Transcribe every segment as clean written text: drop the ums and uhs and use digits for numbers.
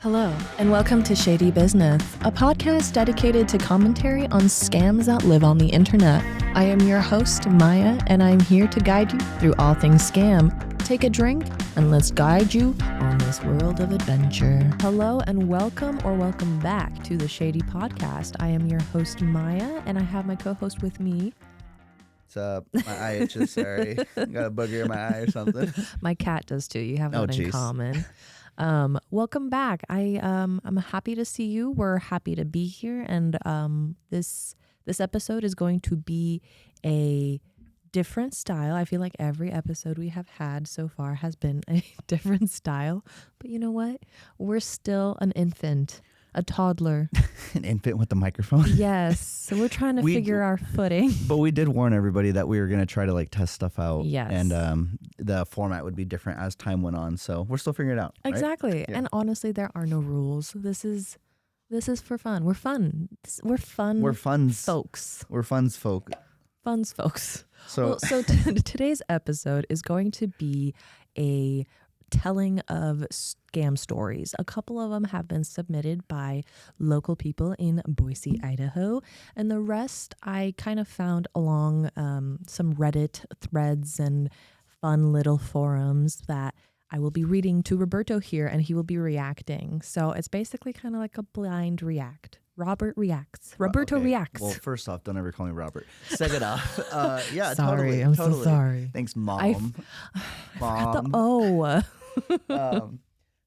Hello, and welcome to Shady Business, a podcast dedicated to commentary on scams that live on the internet. I am your host, Maja, and I'm here to guide you through all things scam. Take a drink, and let's guide you on this world of adventure. Hello, and welcome back to the Shady Podcast. I am your host, Maja, and I have my co-host with me. What's up? My eye itches, sorry. Got a booger in my eye or something. My cat does too. You have that in common. Welcome back. I'm happy to see you. We're happy to be here, and this episode is going to be a different style. I feel like every episode we have had so far has been a different style, but you know what? We're still an infant, a toddler. An infant with the microphone? Yes. So we're trying to figure our footing. But we did warn everybody that we were going to try to test stuff out. Yes. And the format would be different as time went on. So we're still figuring it out. Exactly. Right? Yeah. And honestly, there are no rules. This is for fun. We're fun. We're fun. We're funs. Folks. We're funs folk. Funs folks. So Today's episode is going to be a telling of scam stories. A couple of them have been submitted by local people in Boise, Idaho, and the rest I kind of found along some Reddit threads and fun little forums that I will be reading to Roberto here, and he will be reacting. So it's basically kind of like a blind react. Robert reacts. Roberto reacts. Well, first off, don't ever call me Robert. Second off, yeah, sorry, totally. I'm so sorry. Thanks, Mom. I forgot the O.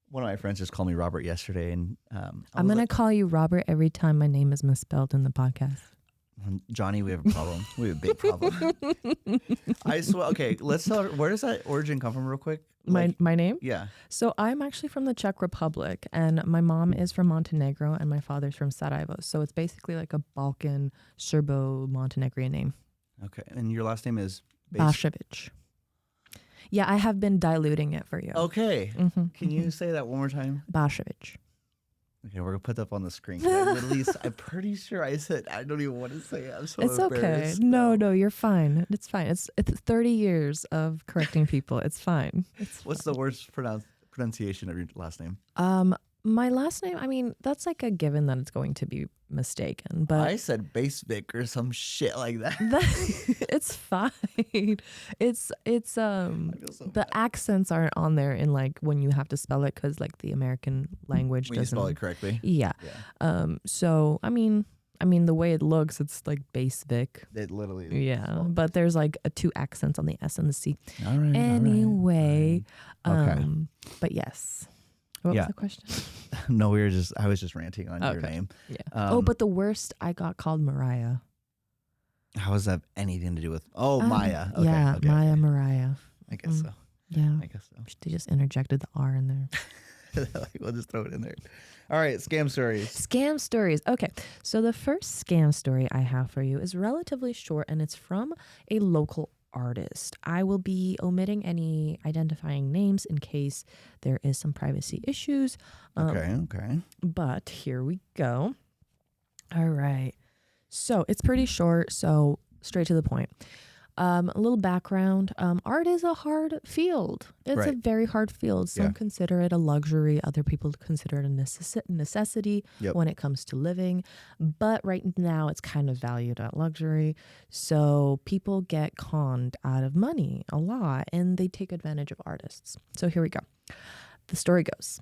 One of my friends just called me Robert yesterday, and I'm gonna call you Robert every time my name is misspelled in the podcast. Johnny, we have a problem. We have a big problem. I swear. Okay, let's tell her, where does that origin come from real quick? My name? Yeah. So I'm actually from the Czech Republic, and my mom is from Montenegro, and my father's from Sarajevo. So it's basically like a Balkan, Serbo-Montenegrin name. Okay, and your last name is? Bashevich. Yeah, I have been diluting it for you. Okay. Can you say that one more time? Bashevich. Okay, we're gonna put that up on the screen. At least I'm pretty sure I said I don't even want to say it. I'm so It's okay. embarrassed. No, you're fine. It's fine. It's 30 years of correcting people. It's fine. What's the worst pronunciation of your last name? My last name, I mean, that's like a given that it's going to be mistaken, but I said Basevic or some shit like that. It's fine. It's the accents aren't on there in like when you have to spell it, because like the American language when you doesn't spell it correctly. Yeah. So I mean the way it looks, it's like Basevic. It literally. Yeah, but there's like two accents on the S and the C. All right. Anyway, Okay. But yes. What was the question? No, I was just ranting on your name. Yeah. But the worst, I got called Mariah. How does that have anything to do with? Maya. Okay, yeah, okay, Maya, okay. Mariah. I guess so. Yeah. I guess so. They just interjected the R in there. We'll just throw it in there. All right, scam stories. Scam stories. Okay, so the first scam story I have for you is relatively short, and it's from a local artist. I will be omitting any identifying names in case there is some privacy issues. Okay. But here we go. All right. So it's pretty short, so straight to the point. A little background. Art is a hard field. It's a very hard field. Some consider it a luxury. Other people consider it a necessity when it comes to living. But right now it's kind of valued at luxury. So people get conned out of money a lot, and they take advantage of artists. So here we go. The story goes.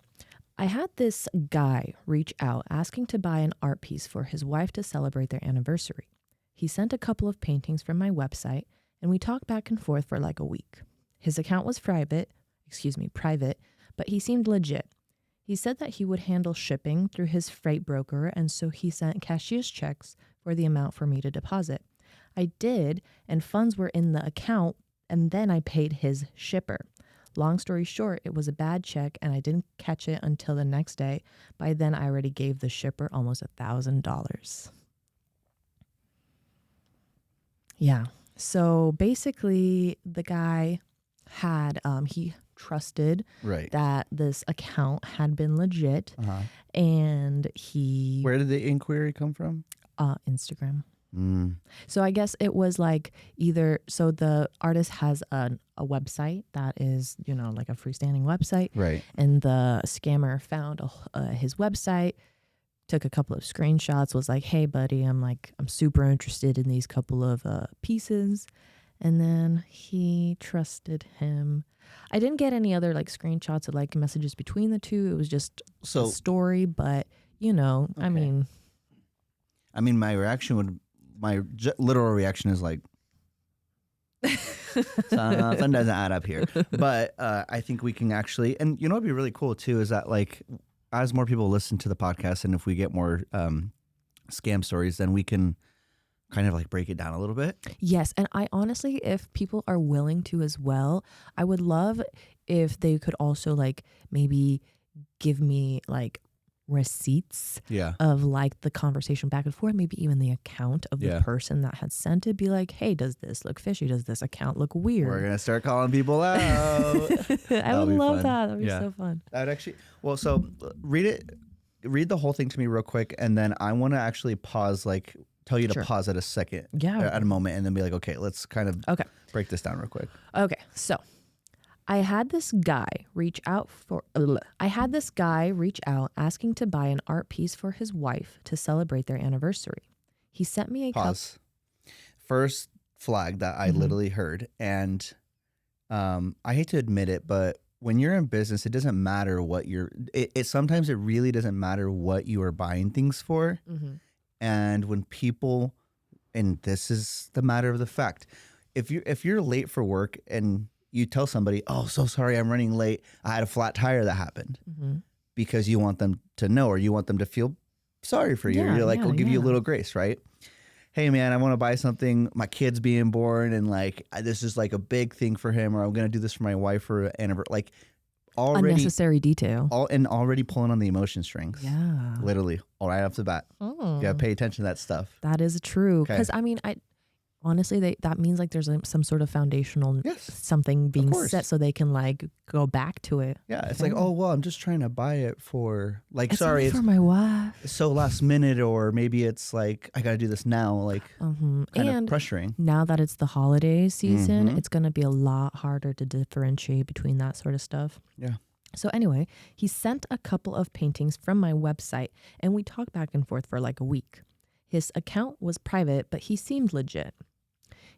I had this guy reach out asking to buy an art piece for his wife to celebrate their anniversary. He sent a couple of paintings from my website, and we talked back and forth for like a week. His account was private, but he seemed legit. He said that he would handle shipping through his freight broker, and so he sent cashier's checks for the amount for me to deposit. I did, and funds were in the account, and then I paid his shipper. Long story short, it was a bad check, and I didn't catch it until the next day. By then, I already gave the shipper almost $1,000. Yeah. So basically, the guy had, he trusted that this account had been legit, and he... Where did the inquiry come from? Instagram. So I guess it was like either, so the artist has a website that is, you know, like a freestanding website. Right. And the scammer found his website, took a couple of screenshots, was like, hey, buddy, I'm super interested in these couple of pieces. And then he trusted him. I didn't get any other like screenshots of like messages between the two. It was just a story, but you know, okay. I mean, my literal reaction is like, something doesn't add up here. But I think we can actually, and you know what'd be really cool too is that like as more people listen to the podcast and if we get more scam stories, then we can kind of like break it down a little bit. Yes. And I honestly, if people are willing to as well, I would love if they could also like maybe give me like receipts of like the conversation back and forth, maybe even the account of the person that had sent it. Be like, hey, does this look fishy? Does this account look weird? We're gonna start calling people out. I would love that. That'd be so fun. That would actually, well, so read the whole thing to me real quick, and then I want to actually pause, like tell you to pause at a second, at a moment, and then be like, okay, let's kind of break this down real quick. Okay, so I had this guy reach out asking to buy an art piece for his wife to celebrate their anniversary. He sent me a pause. First flag that I literally heard, and I hate to admit it, but when you're in business, it doesn't matter what sometimes it really doesn't matter what you are buying things for. And when people, and this is the matter of the fact, if you're late for work and you tell somebody, oh, so sorry, I'm running late, I had a flat tire that happened, because you want them to know, or you want them to feel sorry for you. You're like, I'll give you a little grace, right? Hey man, I want to buy something, my kid's being born, and like this is like a big thing for him, or I'm gonna do this for my wife for an anniversary. Like already unnecessary detail. Already pulling on the emotion strings. Yeah. Literally, all right off the bat. You gotta pay attention to that stuff. That is true. Because I mean, honestly, that means like there's some sort of foundational something being set so they can like go back to it. Yeah, it's like, oh, well, I'm just trying to buy it for like, it's for my wife. It's so last minute, or maybe it's like, I got to do this now, like kind of pressuring. Now that it's the holiday season, it's going to be a lot harder to differentiate between that sort of stuff. Yeah. So anyway, he sent a couple of paintings from my website and we talked back and forth for like a week. His account was private, but he seemed legit.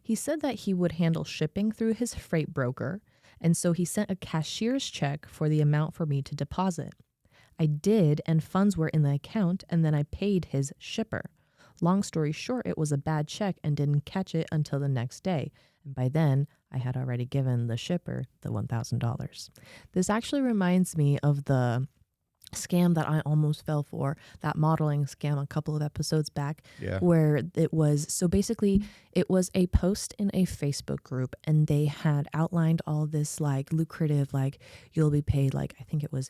He said that he would handle shipping through his freight broker, and so he sent a cashier's check for the amount for me to deposit. I did, and funds were in the account, and then I paid his shipper. Long story short, it was a bad check and didn't catch it until the next day. And by then, I had already given the shipper the $1,000. This actually reminds me of the scam that I almost fell for, that modeling scam a couple of episodes back, where it was, so basically it was a post in a Facebook group and they had outlined all this like lucrative, like you'll be paid like, I think it was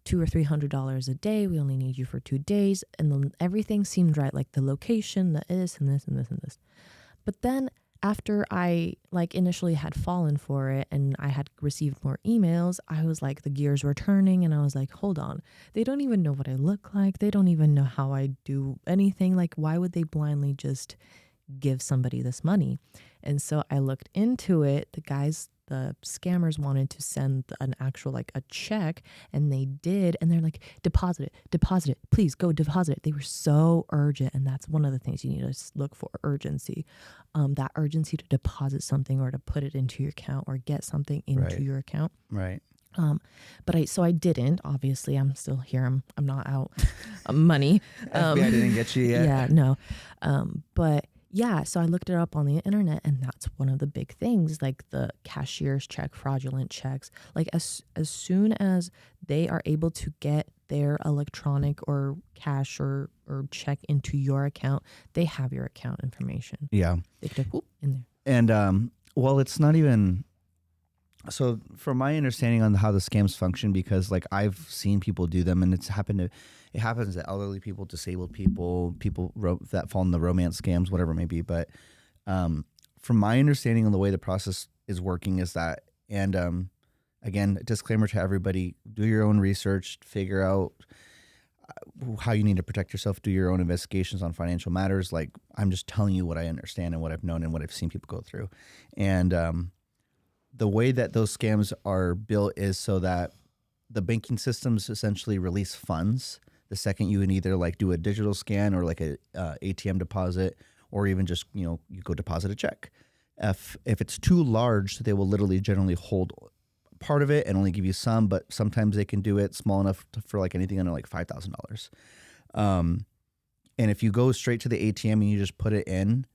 $200 or $300 a day. We only need you for 2 days. And then everything seemed right, like the location, the this and this and this and this. But then after I like initially had fallen for it and I had received more emails, I was like, the gears were turning and I was like, hold on, they don't even know what I look like. They don't even know how I do anything. Like, why would they blindly just give somebody this money? And so I looked into it. The scammers wanted to send an actual, like a check, and they did. And they're like, deposit it, please go deposit it. They were so urgent. And that's one of the things you need to look for, urgency. That urgency to deposit something or to put it into your account or get something into your account. Right. But I didn't, obviously. I'm still here. I'm not out money. FBI didn't get you yet. Yeah, no. But yeah, so I looked it up on the internet, and that's one of the big things, like the cashier's check, fraudulent checks. Like as soon as they are able to get their electronic or cash or check into your account, they have your account information. Yeah. They could whoop in there. And well, it's not even. So from my understanding on how the scams function, because like I've seen people do them, and it happens to elderly people, disabled people, that fall in the romance scams, whatever it may be. But from my understanding on the way the process is working is that, and again, disclaimer to everybody, do your own research, figure out how you need to protect yourself, do your own investigations on financial matters. Like, I'm just telling you what I understand and what I've known and what I've seen people go through. And the way that those scams are built is so that the banking systems essentially release funds the second you can either like do a digital scan or like a ATM deposit, or even just, you go deposit a check. If it's too large, they will literally generally hold part of it and only give you some, but sometimes they can do it small enough for like anything under like $5,000. And if you go straight to the ATM and you just put it in,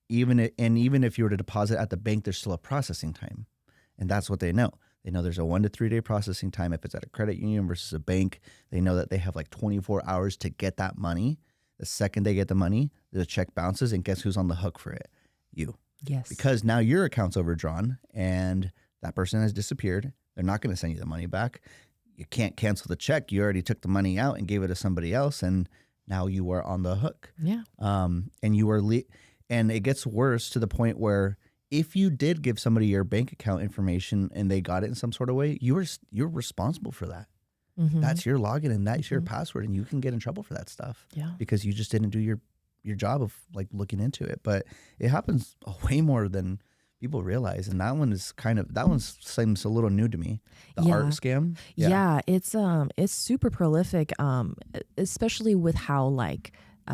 even if you were to deposit at the bank, there's still a processing time. And that's what they know. They know there's a 1 to 3 day processing time. If it's at a credit union versus a bank, they know that they have like 24 hours to get that money. The second they get the money, the check bounces, and guess who's on the hook for it? You. Yes. Because now your account's overdrawn and that person has disappeared. They're not going to send you the money back. You can't cancel the check. You already took the money out and gave it to somebody else, and now you are on the hook. Yeah. And you are and it gets worse to the point where if you did give somebody your bank account information and they got it in some sort of way, you're responsible for that. Mm-hmm. That's your login and that's your password, and you can get in trouble for that stuff. Yeah. Because you just didn't do your job of like looking into it. But it happens way more than people realize, and that one seems a little new to me. The art scam. Yeah, it's super prolific, especially with how like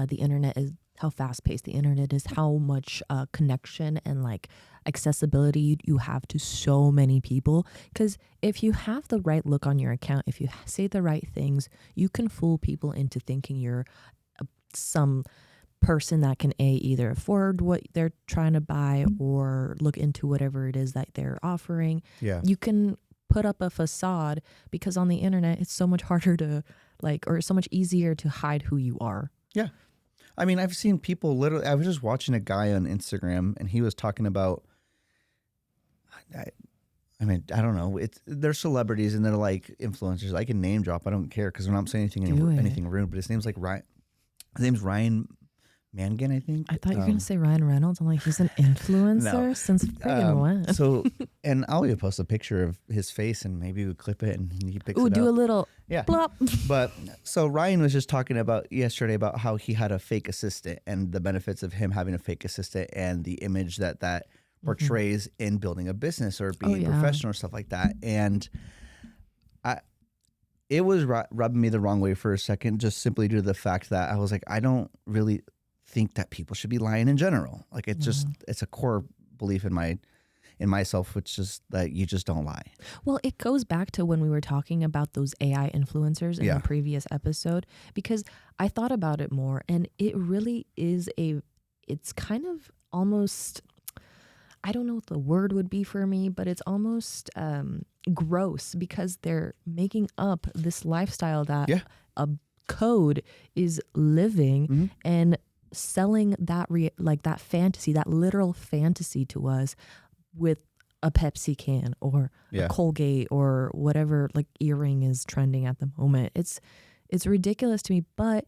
the internet is, how fast paced the internet is, how much connection and like accessibility you have to so many people. Because if you have the right look on your account, if you say the right things, you can fool people into thinking you're some person that can either afford what they're trying to buy or look into whatever it is that they're offering. Yeah. You can put up a facade, because on the internet it's so much harder to or so much easier to hide who you are. Yeah. I mean, I've seen people literally, I was just watching a guy on Instagram and he was talking about, I don't know. They're celebrities and they're like influencers. I can name drop. I don't care because I'm not saying anything rude, but his name's like Ryan. His name's Ryan Mangan, I think. I thought you were going to say Ryan Reynolds. I'm like, he's an influencer since freaking when? So, and I'll even post a picture of his face and maybe we clip it and he picks it up. Do a little plop. But so Ryan was just talking about yesterday about how he had a fake assistant and the benefits of him having a fake assistant and the image that portrays in building a business or being professional or stuff like that. And it was rubbing me the wrong way for a second, just simply due to the fact that I was like, I don't really think that people should be lying in general. Like it's a core belief in myself, which is that you just don't lie. Well, it goes back to when we were talking about those AI influencers in the previous episode, because I thought about it more, and it really is it's kind of almost, I don't know what the word would be for me, but it's almost gross, because they're making up this lifestyle that a code is living and selling that that fantasy, that literal fantasy to us with a Pepsi can or a Colgate or whatever like earring is trending at the moment. It's ridiculous to me, but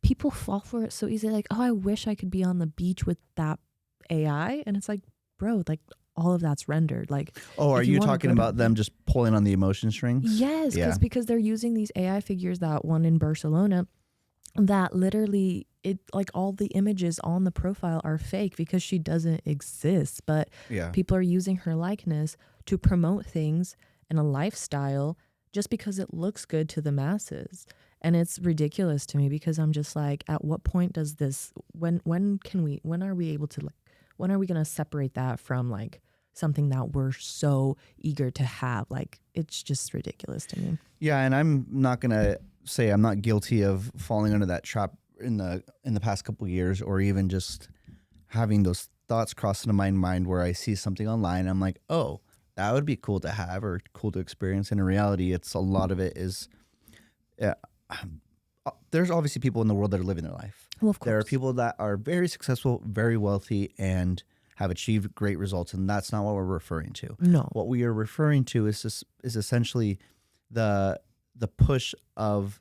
people fall for it so easily. Like, oh, I wish I could be on the beach with that AI. And it's like, bro, like all of that's rendered. Like, oh, are you talking about them just pulling on the emotion strings? Yes, because they're using these AI figures, that one in Barcelona, that literally like all the images on the profile are fake because she doesn't exist. But people are using her likeness to promote things and a lifestyle just because it looks good to the masses. And it's ridiculous to me, because I'm just like, at what point does this, when are we able to, like, when are we going to separate that from like something that we're so eager to have? Like, it's just ridiculous to me. Yeah. And I'm not going to say I'm not guilty of falling under that trap in the past couple of years, or even just having those thoughts cross into my mind where I see something online. I'm like, oh, that would be cool to have or cool to experience. And in reality, it's a lot of it is, there's obviously people in the world that are living their life. Well, of course. There are people that are very successful, very wealthy, and have achieved great results. And that's not what we're referring to. No. What we are referring to is essentially the push of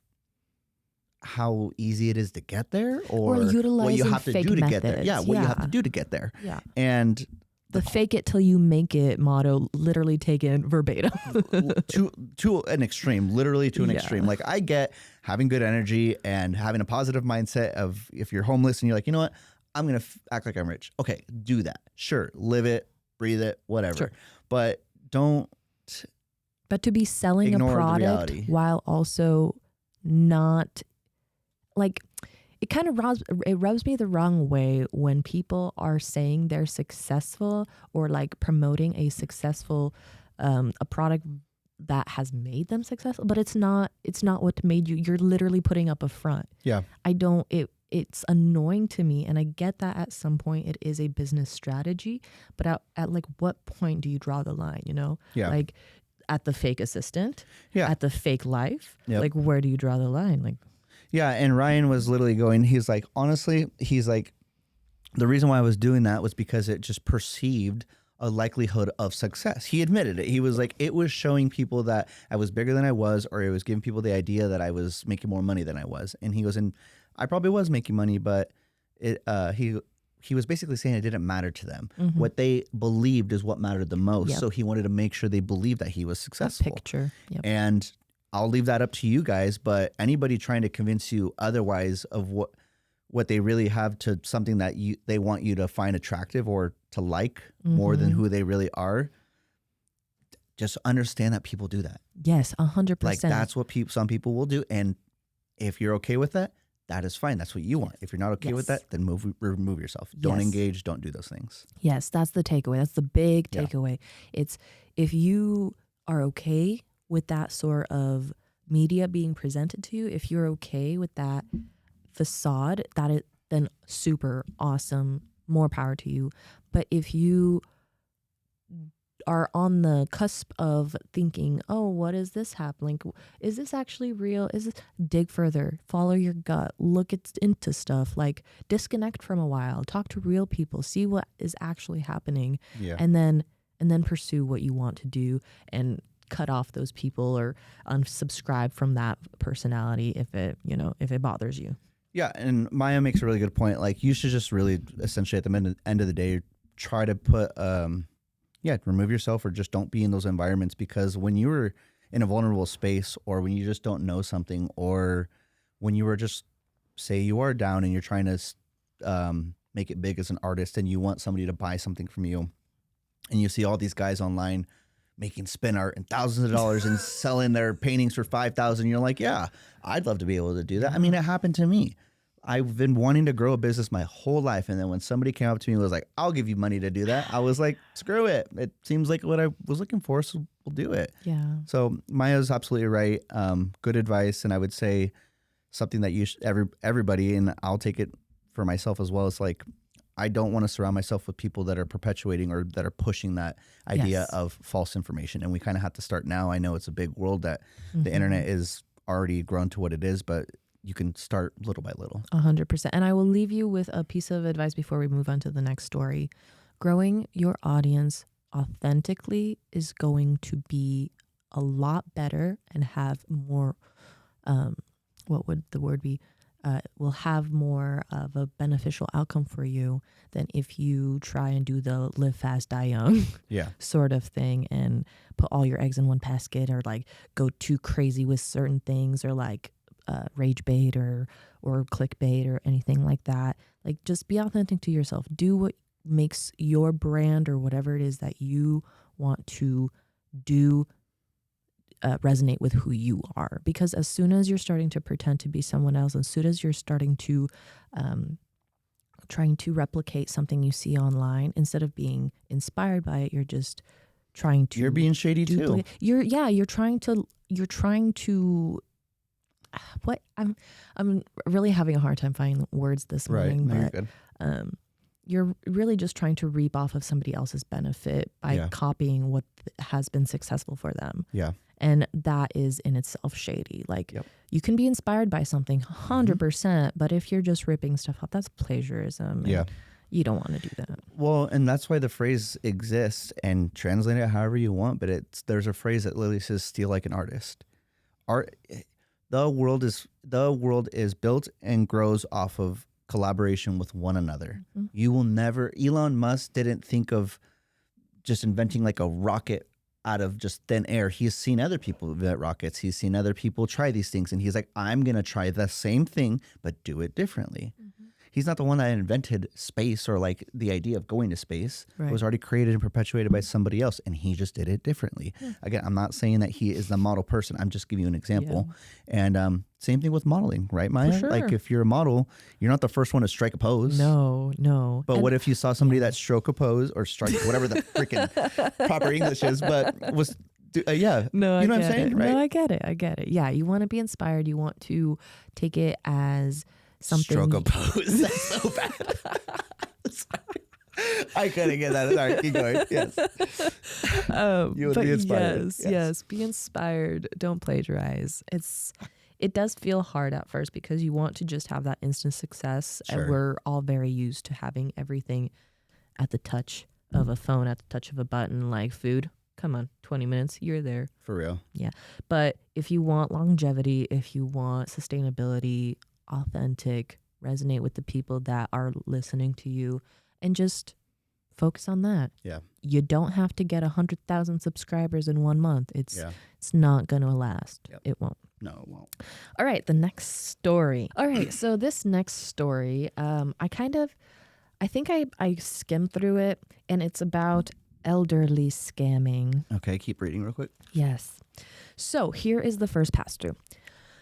how easy it is to get there, or utilizing what you have to do to methods. get there. Yeah, what you have to do to get there. Yeah. And the fake it till you make it motto, literally taken verbatim. to an extreme, literally to an extreme. Like, I get having good energy and having a positive mindset of if you're homeless and you're like, you know what, I'm going to act like I'm rich. Okay, do that. Sure. Live it, breathe it, whatever. Sure. But don't But to be selling a ignore the product reality. while also not like it kind of rubs me the wrong way when people are saying they're successful or like promoting a successful a product that has made them successful, but it's not what made you. You're literally putting up a front. Yeah. It's annoying to me, and I get that at some point it is a business strategy, but at like what point do you draw the line, you know? Yeah. Like at the fake assistant, Yeah. at the fake life, Yep. like where do you draw the line? Like, yeah. And Ryan was literally going, he's like, honestly, he's like, the reason why I was doing that was because it just perceived a likelihood of success. He admitted it. He was like, it was showing people that I was bigger than I was, or it was giving people the idea that I was making more money than I was. And he goes, and I probably was making money, but he was basically saying it didn't matter to them. mm-hmm. What they believed is what mattered the most. Yep. So he wanted to make sure they believed that he was successful. Picture. Yep. And I'll leave that up to you guys, but anybody trying to convince you otherwise of what they really have to something that they want you to find attractive or to like more than who they really are, just understand that people do that. Yes, 100%. Like that's what some people will do. And if you're okay with that, that is fine. That's what you want. If you're not okay with that, then remove yourself. Don't engage. Don't do those things. Yes, that's the takeaway. That's the big takeaway. It's if you are okay with that sort of media being presented to you, if you're okay with that facade, then super awesome, more power to you. But if you are on the cusp of thinking, oh, what is this happening? Is this actually real? Dig further, follow your gut, look into stuff, like disconnect from a while, talk to real people, see what is actually happening, and then pursue what you want to do and cut off those people or unsubscribe from that personality if it bothers you. Yeah, and Maya makes a really good point. Like you should just really essentially at the end of the day try to put remove yourself or just don't be in those environments, because when you're in a vulnerable space or when you just don't know something or when you were just say you are down and you're trying to make it big as an artist and you want somebody to buy something from you and you see all these guys online making spin art and thousands of dollars and selling their paintings for $5,000, you're like, yeah, I'd love to be able to do that. I mean, it happened to me. I've been wanting to grow a business my whole life. And then when somebody came up to me and was like, I'll give you money to do that, I was like, screw it. It seems like what I was looking for, so we'll do it. Yeah. So Maya's absolutely right. Good advice. And I would say something that everybody, and I'll take it for myself as well, is like, I don't want to surround myself with people that are perpetuating or that are pushing that idea of false information. And we kind of have to start now. I know it's a big world that the internet is already grown to what it is, but you can start little by little. 100%. And I will leave you with a piece of advice before we move on to the next story. Growing your audience authentically is going to be a lot better and have more, what would the word be? Will have more of a beneficial outcome for you than if you try and do the live fast, die young sort of thing and put all your eggs in one basket, or like go too crazy with certain things, or like rage bait or clickbait or anything like that. Like just be authentic to yourself. Do what makes your brand or whatever it is that you want to do resonate with who you are. Because as soon as you're starting to pretend to be someone else, as soon as you're starting to trying to replicate something you see online, instead of being inspired by it, you're just trying to. You're being shady too. You're trying to. What I'm really having a hard time finding words this morning, no, but you're really just trying to reap off of somebody else's benefit by copying what has been successful for them. Yeah. And that is in itself shady. Like you can be inspired by something 100%, but if you're just ripping stuff off, that's plagiarism. And you don't want to do that. Well, and that's why the phrase exists, and translate it however you want. But there's a phrase that literally says "steal like an artist." The world is built and grows off of collaboration with one another. You will never. Elon Musk didn't think of just inventing like a rocket out of just thin air. He's seen other people vet rockets. He's seen other people try these things. And he's like, I'm going to try the same thing, but do it differently. He's not the one that invented space or like the idea of going to space. It was already created and perpetuated by somebody else, and he just did it differently. Again, I'm not saying that he is the model person. I'm just giving you an example. And same thing with modeling, right, Maya? Sure. Like if you're a model, you're not the first one to strike a pose. No. But what if you saw somebody that stroke a pose or strike, whatever the freaking proper English is, but was... No, you know what I'm saying, right? No, I get it. Yeah, you want to be inspired. You want to take it as something. Stroke a pose. That's so bad. I couldn't get that. Sorry, keep going. Yes. You would be inspired. Yes. Be inspired. Don't plagiarize. It does feel hard at first because you want to just have that instant success. Sure. And we're all very used to having everything at the touch of a phone, at the touch of a button, like food. Come on, 20 minutes, you're there. For real. Yeah. But if you want longevity, if you want sustainability, authentic, resonate with the people that are listening to you, and just focus on that. Yeah. You don't have to get 100,000 subscribers in 1 month. It's not going to last. Yep. It won't. No, it won't. All right, the next story. All right, so this next story, I think I skimmed through it, and it's about elderly scamming. Okay, keep reading real quick. Yes. So here is the first pass through.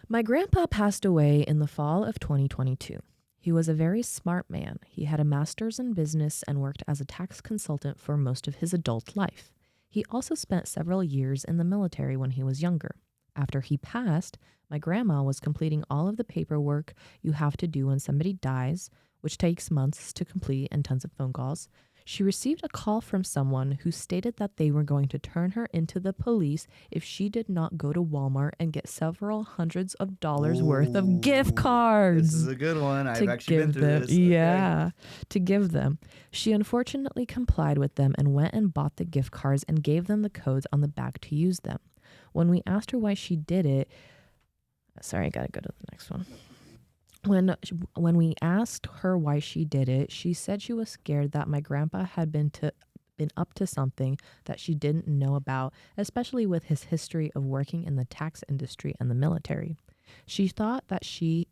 My grandpa passed away in the fall of 2022. He was a very smart man. He had a master's in business and worked as a tax consultant for most of his adult life. He also spent several years in the military when he was younger. After he passed, my grandma was completing all of the paperwork you have to do when somebody dies, which takes months to complete and tons of phone calls. She received a call from someone who stated that they were going to turn her into the police if she did not go to Walmart and get several hundreds of dollars worth of gift cards. This is a good one. I've actually been through this. Yeah, to give them. She unfortunately complied with them and went and bought the gift cards and gave them the codes on the back to use them. When we asked her why she did it, sorry, I gotta go to the next one. When we asked her why she did it, she said she was scared that my grandpa had been up to something that she didn't know about, especially with his history of working in the tax industry and the military. She thought that he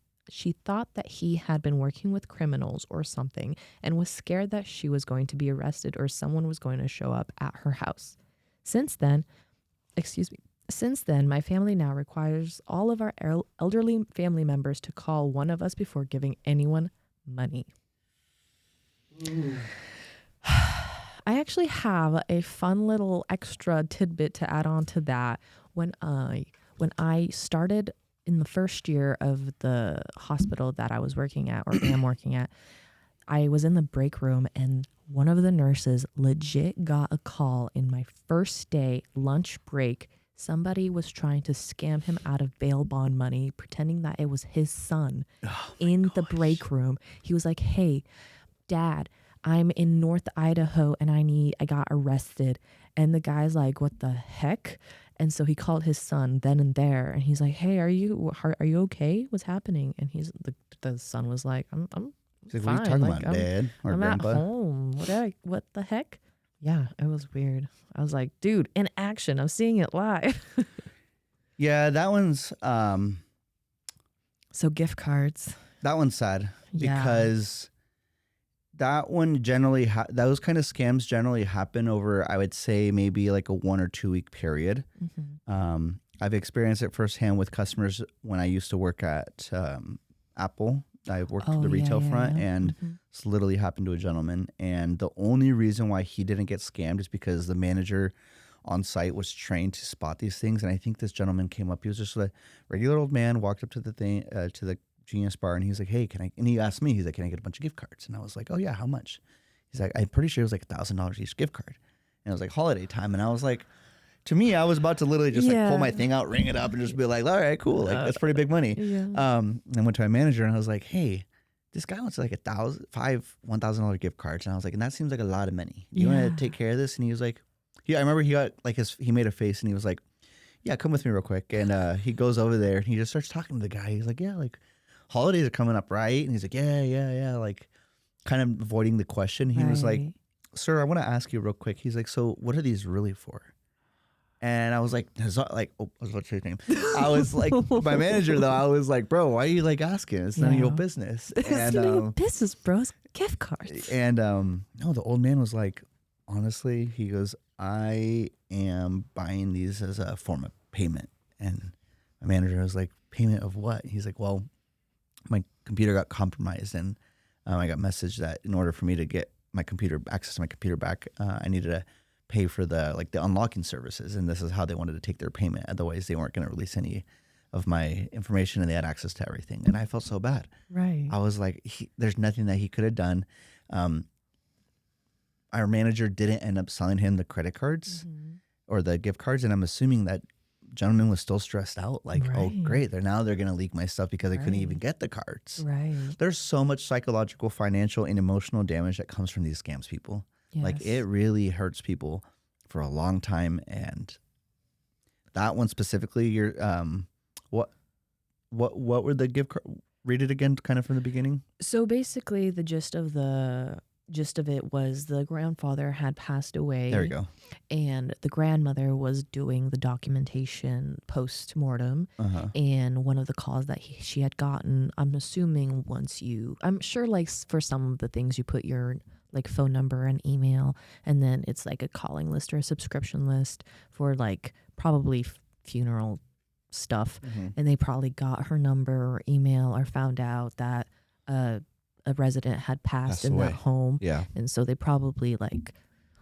had been working with criminals or something and was scared that she was going to be arrested or someone was going to show up at her house. Since then, my family now requires all of our elderly family members to call one of us before giving anyone money. I actually have a fun little extra tidbit to add on to that. When I started in the first year of the hospital that I was working at or am working at, I was in the break room and one of the nurses legit got a call in my first day lunch break. Somebody was trying to scam him out of bail bond money, pretending that it was his son in the break room. He was like, "Hey, Dad, I'm in North Idaho and I got arrested." And the guy's like, "What the heck?" And so he called his son then and there, and he's like, "Hey, are you okay? What's happening?" And the son was like, "I'm fine. What are you talking about, Dad or I'm Grandpa? at home. What the heck?" Yeah, it was weird. I was like, dude, in action. I'm seeing it live. Yeah, that one's So gift cards. that one's sad Yeah. because that one generally those kind of scams generally happen over, I would say, maybe like a 1 or 2 week period. Mm-hmm. I've experienced it firsthand with customers when I used to work at Apple. I worked the retail front, and this literally happened to a gentleman. And the only reason why he didn't get scammed is because the manager on site was trained to spot these things. And I think this gentleman came up. He was just a regular old man, walked up to the thing, to the Genius bar, and he's like, "Hey, can I?" And he asked me, he's like, "Can I get a bunch of gift cards?" And I was like, "Oh yeah, how much?" He's like, "I'm pretty sure it was like $1,000 each gift card." And it was like holiday time, and I was like, to me, I was about to literally just like pull my thing out, ring it up, and just be like, "All right, cool, like that's pretty big money." Yeah. And I went to my manager and I was like, "Hey, this guy wants like $1,000 gift cards," and I was like, "And that seems like a lot of money. You want to take care of this?" And he was like, "Yeah." I remember he got like he made a face and he was like, "Yeah, come with me real quick." And he goes over there and he just starts talking to the guy. He's like, "Yeah, like holidays are coming up, right?" And he's like, yeah, like kind of avoiding the question. He was like, "Sir, I want to ask you real quick." He's like, "So what are these really for?" And I was like, what's his name? I was like, my manager though, I was like, bro, why are you like asking? It's none of your business. It's none of your business, bro. It's gift cards. And no, the old man was like, honestly, he goes, I am buying these as a form of payment. And my manager was like, payment of what? He's like, well, my computer got compromised, and I got messaged that in order for me to get my computer access to my computer back, I needed to pay for the unlocking services, and this is how they wanted to take their payment. Otherwise, they weren't going to release any of my information, and they had access to everything. And I felt so bad. Right. I was like, there's nothing that he could have done. Our manager didn't end up selling him the credit cards or the gift cards, and I'm assuming that gentleman was still stressed out. Like, oh, great, they're going to leak my stuff because I couldn't even get the cards. Right. There's so much psychological, financial, and emotional damage that comes from these scams, people. Yes. Like, it really hurts people for a long time. And that one specifically, you're what were the gift card? Read it again, kind of from the beginning. So basically, the gist of it was the grandfather had passed away. There you go. And the grandmother was doing the documentation post-mortem. And one of the calls that she had gotten, I'm assuming I'm sure like for some of the things you put your like phone number and email, and then it's like a calling list or a subscription list for like probably funeral stuff. And they probably got her number or email or found out that a resident had passed in that home. Yeah. And so they probably like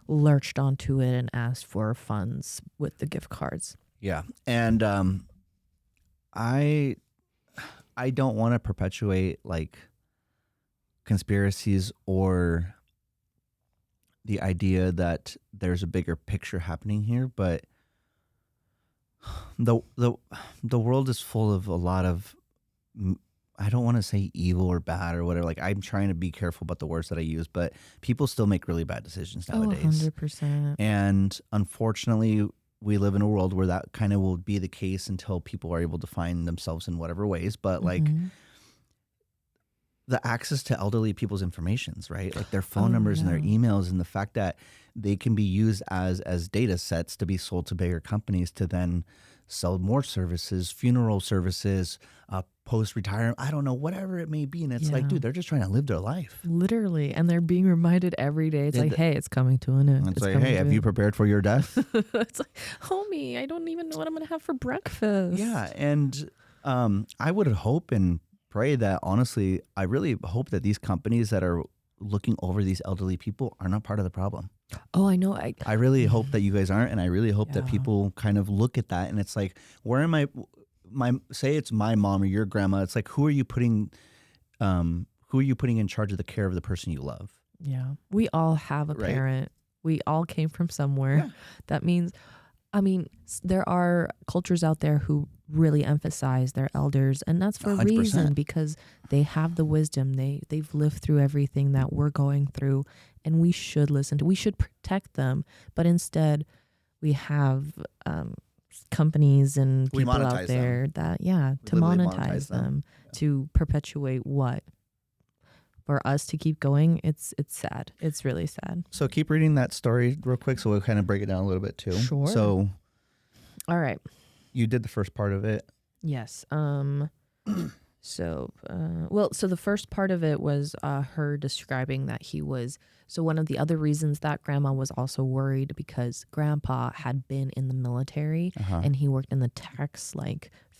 lurched onto it and asked for funds with the gift cards. Yeah. And I don't want to perpetuate like conspiracies or the idea that there's a bigger picture happening here, but the world is full of a lot of, I don't want to say evil or bad or whatever. Like, I'm trying to be careful about the words that I use, but people still make really bad decisions nowadays. 100%. And unfortunately, we live in a world where that kind of will be the case until people are able to find themselves in whatever ways. But like the access to elderly people's informations, right? Like their phone numbers and their emails, and the fact that they can be used as data sets to be sold to bigger companies to then sell more services, funeral services, post-retirement, I don't know, whatever it may be. And it's like, dude, they're just trying to live their life. Literally. And they're being reminded every day. It's like, hey, it's coming to an end. It's like, hey, have you prepared for your death? It's like, homie, I don't even know what I'm going to have for breakfast. Yeah. And I would hope and pray that, honestly, I really hope that these companies that are looking over these elderly people are not part of the problem. Oh, I know. I really hope that you guys aren't, and I really hope that people kind of look at that, and it's like, where am I? Say it's my mom or your grandma. It's like, who are you putting in charge of the care of the person you love? Yeah, we all have a parent. We all came from somewhere. Yeah. That means, I mean, there are cultures out there who really emphasize their elders, and that's for 100%. A reason, because they have the wisdom. They've lived through everything that we're going through, and we should we should protect them. But instead, we have companies and people out there that to monetize them. To perpetuate what? For us to keep going, it's sad. It's really sad. So keep reading that story real quick, so we'll kind of break it down a little bit too. Sure. So, all right. You did the first part of it. Yes. So the first part of it was her describing that he was. So one of the other reasons that grandma was also worried, because grandpa had been in the military and he worked in the tax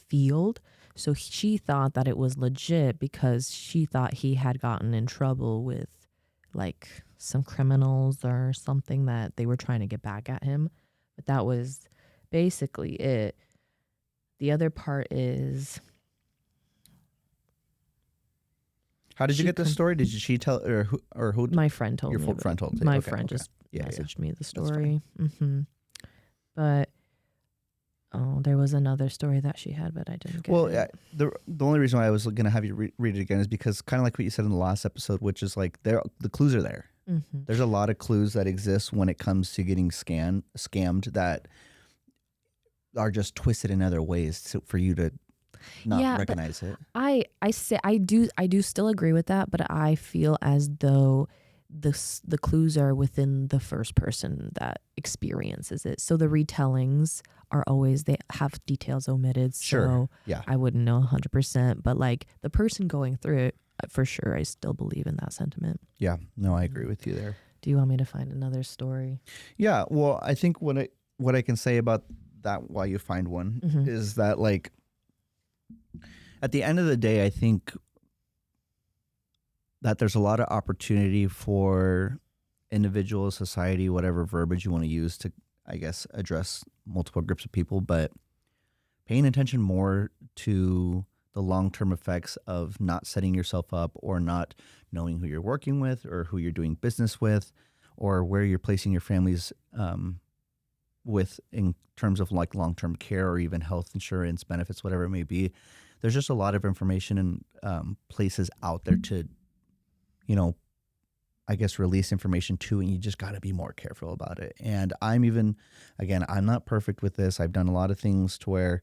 field. So she thought that it was legit, because she thought he had gotten in trouble with some criminals or something that they were trying to get back at him. But that was basically it. The other part is, how did you get this story? Did she tell, or who? My friend told me. Your friend told you. My friend just messaged me the story. But there was another story that she had, but I didn't get it. The only reason why I was going to have you read it again is because, kind of like what you said in the last episode, which is like the clues are there. There's a lot of clues that exist when it comes to getting scammed that are just twisted in other ways for you to not recognize it. I do still agree with that, but I feel as though the clues are within the first person that experiences it. So the retellings are always, they have details omitted. Sure. So Yeah. I wouldn't know 100%, but like the person going through it, for sure, I still believe in that sentiment. Yeah. No, I agree with you there. Do you want me to find another story? Yeah. Well, I think what I can say about that while you find one is that, like, at the end of the day, I think that there's a lot of opportunity for individual, society, whatever verbiage you want to use to, I guess, address multiple groups of people, but paying attention more to the long-term effects of not setting yourself up or not knowing who you're working with or who you're doing business with or where you're placing your families with in terms of like long-term care or even health insurance benefits, whatever it may be. There's just a lot of information and places out there to, you know, I guess release information to, and you just got to be more careful about it. And I'm not perfect with this. I've done a lot of things to where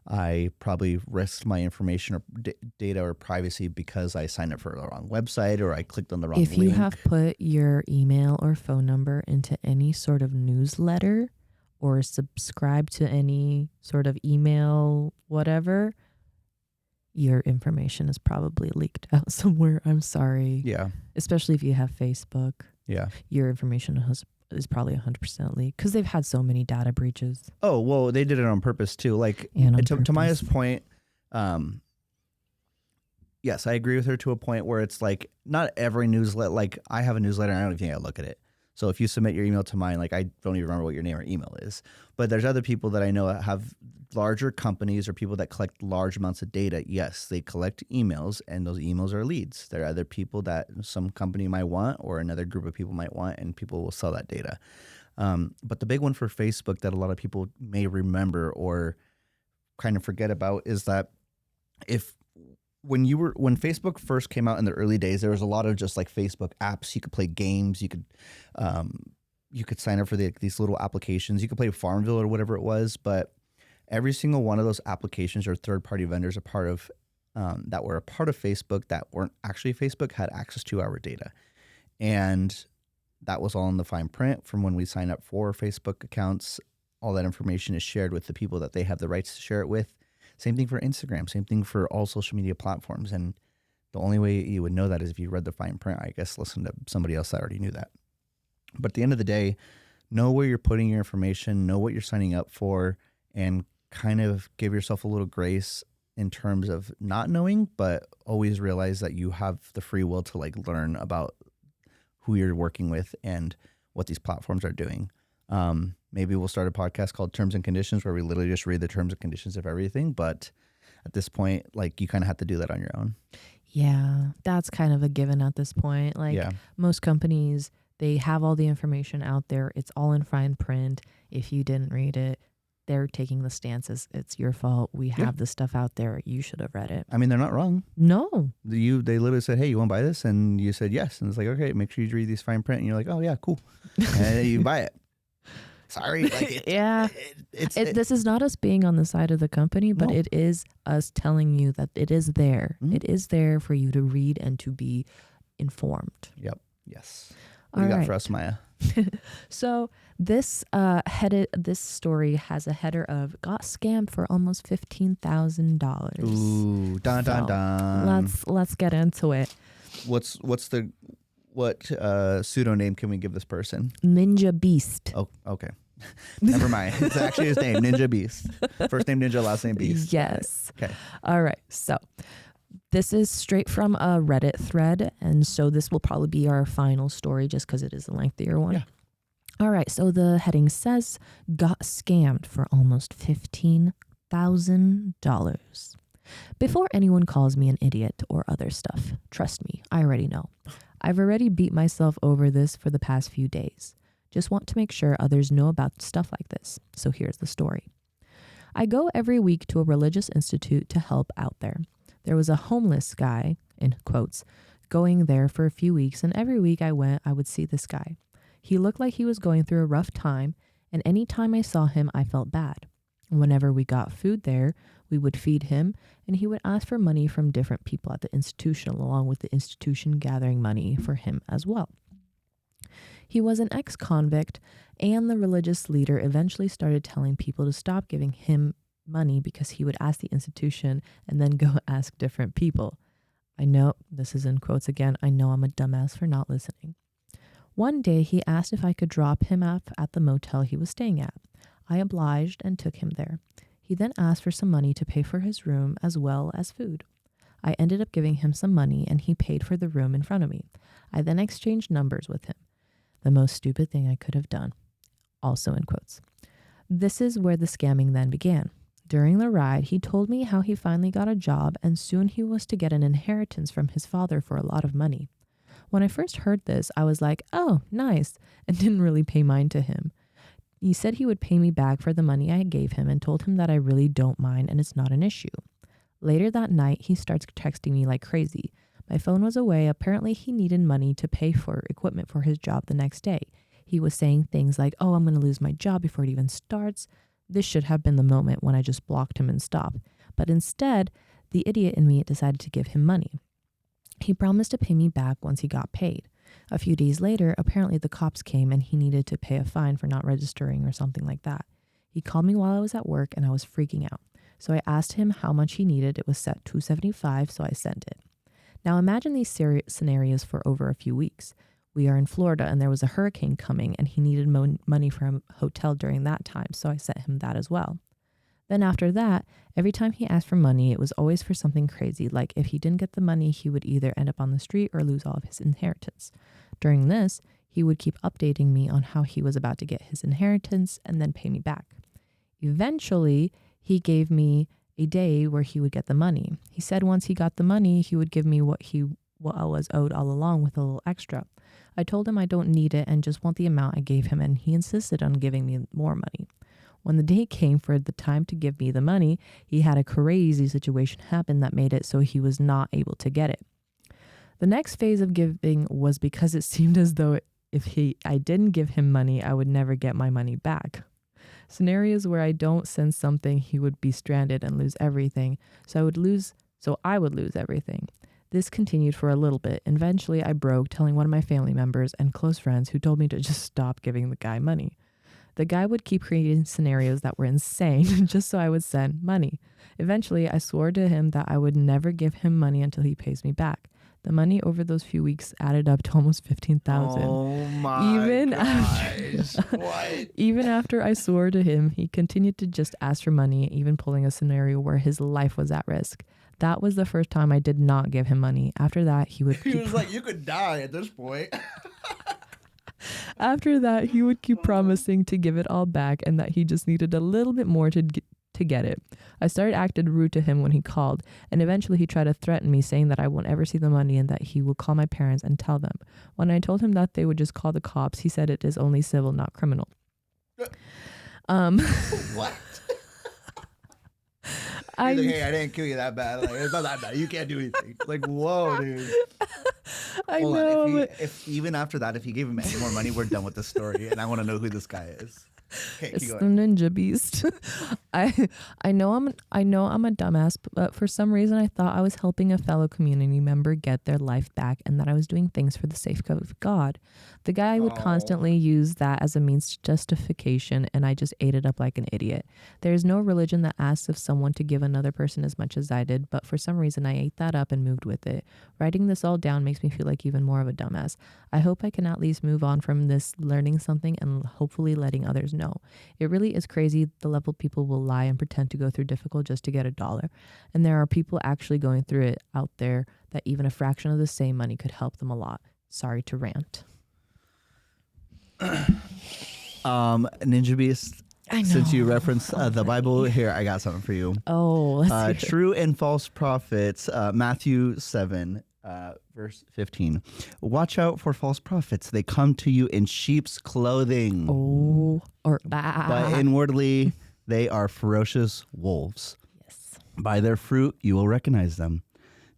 I probably risked my information or data or privacy because I signed up for the wrong website or I clicked on the wrong link. If you have put your email or phone number into any sort of newsletter or subscribe to any sort of email, whatever, your information is probably leaked out somewhere. I'm sorry. Yeah. Especially if you have Facebook. Yeah. Your information is probably 100% leaked because they've had so many data breaches. Oh, well, they did it on purpose too. Like, to Maya's point, yes, I agree with her to a point where it's like not every newsletter, like I have a newsletter and I don't even think I look at it. So if you submit your email to mine, like I don't even remember what your name or email is. But there's other people that I know that have larger companies or people that collect large amounts of data. Yes, they collect emails and those emails are leads. There are other people that some company might want or another group of people might want and people will sell that data. But the big one for Facebook that a lot of people may remember or kind of forget about is that when Facebook first came out in the early days, there was a lot of just like Facebook apps. You could play games. You could sign up for these little applications. You could play Farmville or whatever it was. But every single one of those applications or third-party vendors that were a part of Facebook that weren't actually Facebook had access to our data. And that was all in the fine print from when we sign up for Facebook accounts. All that information is shared with the people that they have the rights to share it with. Same thing for Instagram, same thing for all social media platforms. And the only way you would know that is if you read the fine print, I guess, listen to somebody else that already knew that. But at the end of the day, know where you're putting your information, know what you're signing up for, and kind of give yourself a little grace in terms of not knowing, but always realize that you have the free will to like learn about who you're working with and what these platforms are doing. Maybe we'll start a podcast called Terms and Conditions where we literally just read the terms and conditions of everything. But at this point, like you kind of have to do that on your own. Yeah, that's kind of a given at this point. Like most companies, they have all the information out there. It's all in fine print. If you didn't read it, they're taking the stances. It's your fault. We have the stuff out there. You should have read it. I mean, they're not wrong. No. They literally said, hey, you want to buy this? And you said yes. And it's like, okay, make sure you read these fine print. And you're like, oh, yeah, cool. And you buy it. Sorry. Like this is not us being on the side of the company, but it is us telling you that it is there. Mm-hmm. It is there for you to read and to be informed. Yep. Yes. What do you got for us, Maya? So this story has a header of got scammed for almost $15,000. Ooh, dun dun dun. Let's get into it. What pseudonym can we give this person? Ninja Beast. Oh, okay. Never mind. It's actually his name, Ninja Beast. First name Ninja, last name Beast. Yes. Okay. All right. So this is straight from a Reddit thread. And so this will probably be our final story just because it is a lengthier one. Yeah. All right. So the heading says, got scammed for almost $15,000. Before anyone calls me an idiot or other stuff, trust me, I already know. I've already beat myself over this for the past few days. Just want to make sure others know about stuff like this. So here's the story. I go every week to a religious institute to help out there. There was a homeless guy, in quotes, going there for a few weeks, and every week I went, I would see this guy. He looked like he was going through a rough time, and any time I saw him, I felt bad. Whenever we got food there, we would feed him, and he would ask for money from different people at the institution, along with the institution gathering money for him as well. He was an ex-convict, and the religious leader eventually started telling people to stop giving him money because he would ask the institution and then go ask different people. I know, this is in quotes again, I know I'm a dumbass for not listening. One day he asked if I could drop him off at the motel he was staying at. I obliged and took him there. He then asked for some money to pay for his room as well as food. I ended up giving him some money and he paid for the room in front of me. I then exchanged numbers with him. The most stupid thing I could have done. Also in quotes. This is where the scamming then began. During the ride, he told me how he finally got a job and soon he was to get an inheritance from his father for a lot of money. When I first heard this, I was like, oh, nice, and didn't really pay mind to him. He said he would pay me back for the money I gave him and told him that I really don't mind and it's not an issue. Later that night, he starts texting me like crazy. My phone was away. Apparently, he needed money to pay for equipment for his job the next day. He was saying things like, oh, I'm going to lose my job before it even starts. This should have been the moment when I just blocked him and stopped. But instead, the idiot in me decided to give him money. He promised to pay me back once he got paid. A few days later, apparently the cops came and he needed to pay a fine for not registering or something like that. He called me while I was at work and I was freaking out. So I asked him how much he needed. It was set $275, so I sent it. Now imagine these scenarios for over a few weeks. We are in Florida and there was a hurricane coming and he needed money for a hotel during that time, so I sent him that as well. Then after that, every time he asked for money, it was always for something crazy, like if he didn't get the money, he would either end up on the street or lose all of his inheritance. During this, he would keep updating me on how he was about to get his inheritance and then pay me back. Eventually, he gave me a day where he would get the money. He said once he got the money, he would give me what I was owed all along with a little extra. I told him I don't need it and just want the amount I gave him, and he insisted on giving me more money. When the day came for the time to give me the money, he had a crazy situation happen that made it so he was not able to get it. The next phase of giving was because it seemed as though I didn't give him money, I would never get my money back. Scenarios where I don't send something, he would be stranded and lose everything. So I would lose everything. This continued for a little bit. Eventually, I broke, telling one of my family members and close friends who told me to just stop giving the guy money. The guy would keep creating scenarios that were insane just so I would send money. Eventually, I swore to him that I would never give him money until he pays me back. The money over those few weeks added up to almost $15,000. Oh my gosh. What? Even after I swore to him, he continued to just ask for money, even pulling a scenario where his life was at risk. That was the first time I did not give him money. After that, he would He was like, you could die at this point. After that, he would keep promising to give it all back and that he just needed a little bit more to get it. I started acting rude to him when he called, and eventually he tried to threaten me, saying that I won't ever see the money and that he will call my parents and tell them. When I told him that they would just call the cops, he said it is only civil, not criminal. What? I He's like, hey, I didn't kill you that bad. Like, it's not that bad. You can't do anything. Like, whoa, dude. I Hold know. on. If even after that, if he gave him any more money, we're done with the story, and I want to know who this guy is. Okay, It's the Ninja Beast. I know I'm a dumbass, but for some reason I thought I was helping a fellow community member get their life back and that I was doing things for the sake of God. The guy would constantly use that as a means to justification, and I just ate it up like an idiot. There is no religion that asks of someone to give another person as much as I did, but for some reason I ate that up and moved with it. Writing this all down makes me feel like even more of a dumbass. I hope I can at least move on from this, learning something and hopefully letting others know. It really is crazy the level people will lie and pretend to go through difficult just to get $1. And there are people actually going through it out there that even a fraction of the same money could help them a lot. Sorry to rant. Ninja Beast, I know. since you referenced the Bible, here, I got something for you. Oh, let's hear it. True and false prophets, Matthew 7, verse 15. Watch out for false prophets. They come to you in sheep's clothing. But inwardly, they are ferocious wolves. Yes. By their fruit, you will recognize them.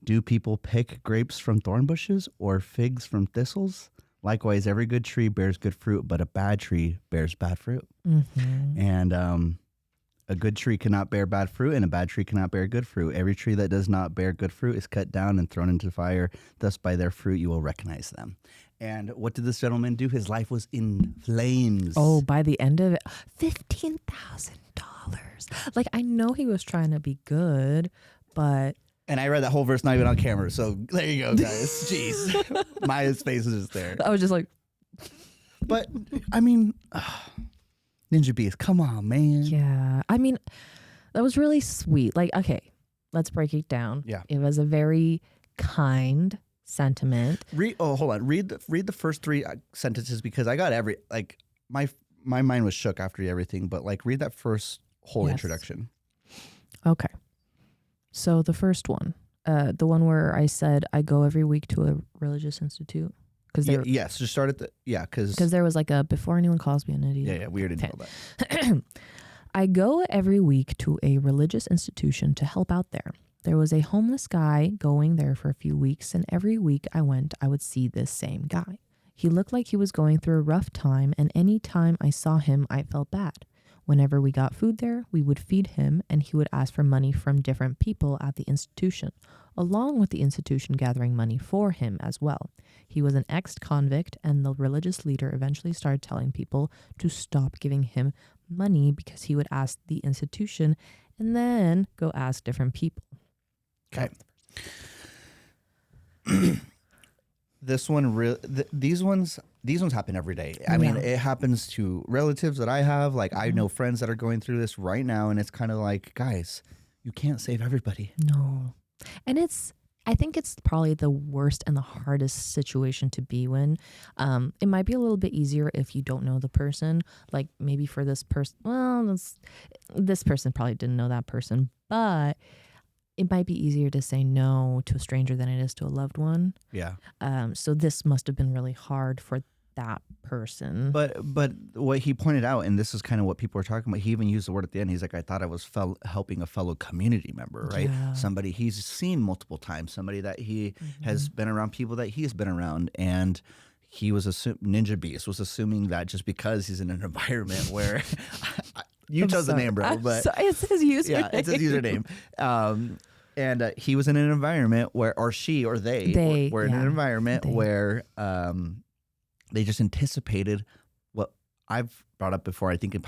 Do people pick grapes from thorn bushes or figs from thistles? Likewise, every good tree bears good fruit, but a bad tree bears bad fruit. Mm-hmm. And A good tree cannot bear bad fruit, and a bad tree cannot bear good fruit. Every tree that does not bear good fruit is cut down and thrown into fire. Thus, by their fruit, you will recognize them. And what did this gentleman do? His life was in flames. Oh, by the end of it, $15,000. Like, I know he was trying to be good, but. And I read that whole verse not even on camera. So there you go, guys. Jeez. Maya's face is just there. I was just like. But, I mean, Ninja Beast, come on, man. Yeah. I mean, that was really sweet. Like, okay, let's break it down. Yeah. It was a very kind sentiment. Hold on. Read the first three sentences because I got my mind was shook after everything. But like, read that first whole introduction. Okay. So the first one, the one where I said I go every week to a religious institute. Yes, just start at because there was like a before anyone calls me an idiot. Yeah, we already know that. I go every week to a religious institution to help out there. There was a homeless guy going there for a few weeks, and every week I went, I would see this same guy. He looked like he was going through a rough time, and any time I saw him, I felt bad. Whenever we got food there, we would feed him, and he would ask for money from different people at the institution, along with the institution gathering money for him as well. He was an ex-convict, and the religious leader eventually started telling people to stop giving him money because he would ask the institution and then go ask different people. Okay. This one, these ones happen every day. I mean, it happens to relatives that I have. Like, I know friends that are going through this right now, and it's kind of like, guys, you can't save everybody. No. And I think it's probably the worst and the hardest situation to be in. It might be a little bit easier if you don't know the person. Like, maybe for this person, well, this person probably didn't know that person, but it might be easier to say no to a stranger than it is to a loved one. Yeah. So this must have been really hard for that person. But what he pointed out, and this is kind of what people were talking about, he even used the word at the end. He's like, I thought I was helping a fellow community member, right? Yeah. Somebody he's seen multiple times, somebody that he has been around, people that he's been around. And he was Ninja Beast was assuming that just because he's in an environment where you chose the name, bro. But it's his username. Yeah, it's his username. And he was in an environment where, or she or they were in an environment where they just anticipated what I've brought up before, I think in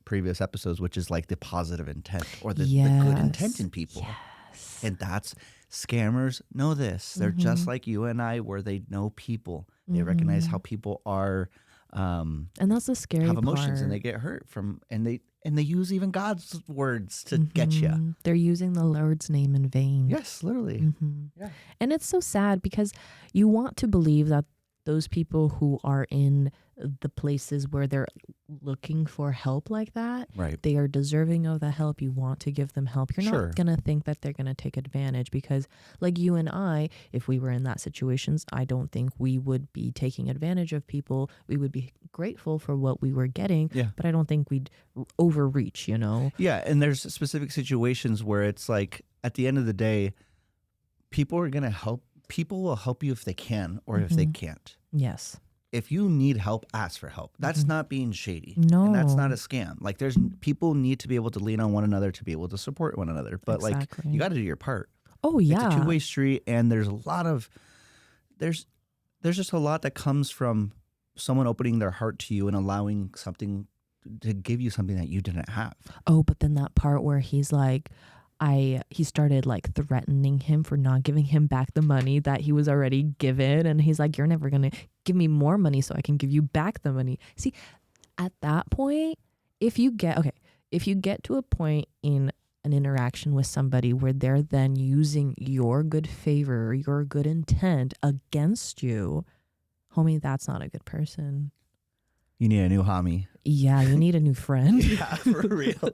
previous episodes, which is like the positive intent or the good intent in people. Yes. And that's, scammers know this. They're just like you and I, where they know people. They recognize how people are. And that's the scary have emotions part. And they get hurt from, and they use even God's words to get you. They're using the Lord's name in vain. Yes, literally. Yeah. And it's so sad because you want to believe that those people who are in the places where they're looking for help like that, right, they are deserving of the help. You want to give them help. You're not going to think that they're going to take advantage because, like you and I, if we were in that situations, I don't think we would be taking advantage of people. We would be grateful for what we were getting, but I don't think we'd overreach, you know? Yeah, and there's specific situations where it's like, at the end of the day, people are going to help. People will help you if they can or if they can't. Yes. If you need help, ask for help. That's not being shady. No. And that's not a scam. Like, there's people need to be able to lean on one another to be able to support one another. But like, you got to do your part. Oh yeah. It's a two-way street, and there's a lot of there's just a lot that comes from someone opening their heart to you and allowing something to give you something that you didn't have. Oh, but then that part where he's like, he started like threatening him for not giving him back the money that he was already given. And he's like, you're never going to give me more money so I can give you back the money. See, at that point, if you get to a point in an interaction with somebody where they're then using your good favor, your good intent against you, homie, that's not a good person. You need a new homie. Yeah, you need a new friend. Yeah, for real.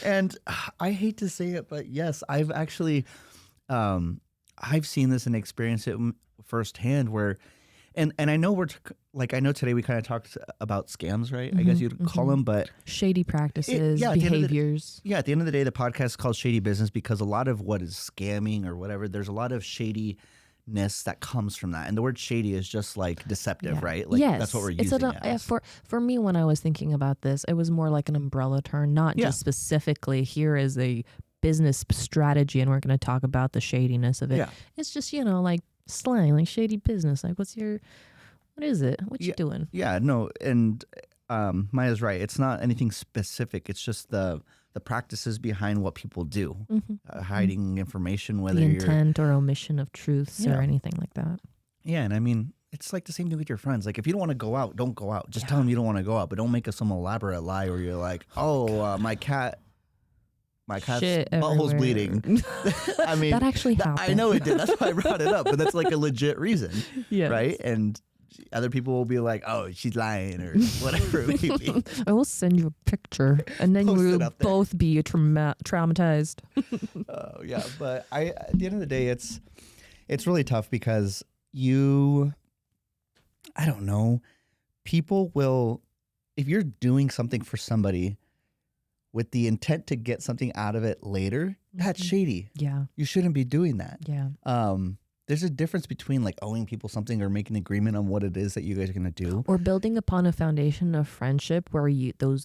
And I hate to say it, but yes, I've actually, I've seen this and experienced it firsthand where, and I know I know today we kind of talked about scams, right? I guess you'd call them, but shady practices, behaviors. At the end of the day, the podcast is called Shady Business because a lot of what is scamming or whatever, there's a lot of shady shadiness that comes from that. And the word shady is just like deceptive, right? Like yes, that's what we're using it as. For me, when I was thinking about this, it was more like an umbrella term, not just specifically here is a business strategy and we're going to talk about the shadiness of it. Yeah. It's just, like slang, like shady business. Like what is it? What you doing? Yeah, no. And Maya's right. It's not anything specific. It's just the practices behind what people do, hiding information, whether the intent or omission of truths or anything like that. Yeah. And I mean, it's like the same thing with your friends. Like if you don't want to go out, don't go out. Just tell them you don't want to go out, but don't make us some elaborate lie where you're like, my cat's butthole's bleeding. I mean, that actually happened. I know it did. That's why I brought it up. But that's like a legit reason, right? And other people will be like, "Oh, she's lying," or whatever it may be. I will send you a picture, and then we will both be traumatized. Oh yeah, but at the end of the day, it's really tough because I don't know, people will, if you're doing something for somebody with the intent to get something out of it later, that's shady. Yeah. You shouldn't be doing that. Yeah. There's a difference between like owing people something or making an agreement on what it is that you guys are going to do. Or building upon a foundation of friendship where